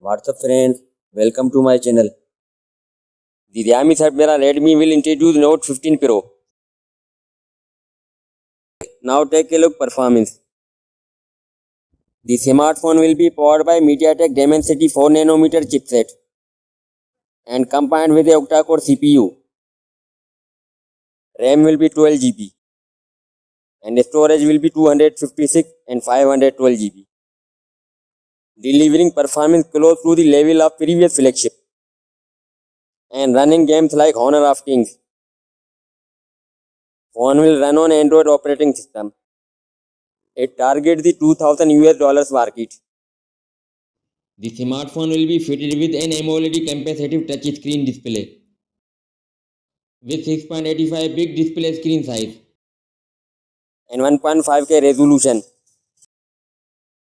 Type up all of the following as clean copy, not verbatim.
What's up friends, welcome to my channel. The Xiaomi side मेरा Redmi will introduce Note 15 Pro. Now take a look performance. The smartphone will be powered by Mediatek Dimensity 4nm chipset and combined with a octa-core CPU. RAM will be 12 GB and storage will be 256 and 512 GB, delivering performance close to the level of previous flagship and running games like Honor of Kings. Phone will run on Android operating system. It targets the $2,000 market. The smartphone will be fitted with an AMOLED capacitive touchscreen display with 6.85 big display screen size and 1.5K resolution.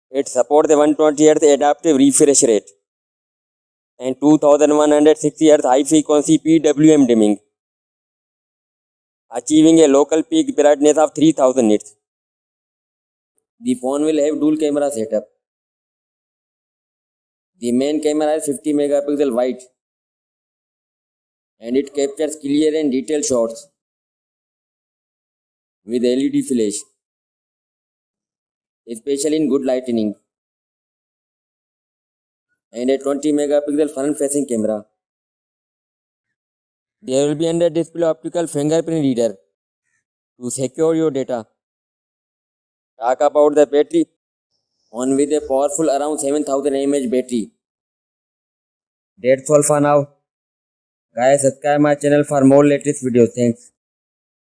It supports the 120Hz adaptive refresh rate and 2160Hz high frequency PWM dimming, achieving a local peak brightness of 3000 nits. The phone will have dual camera setup. The main camera is 50 megapixel wide and it captures clear and detailed shots with LED flash, especially in good lighting, and a 20 megapixel front facing camera. There will be under display optical fingerprint reader to secure your data. Talk about the battery. On with a powerful around 7000 mAh battery. That's all for now. Guys, subscribe my channel for more latest videos. Thanks.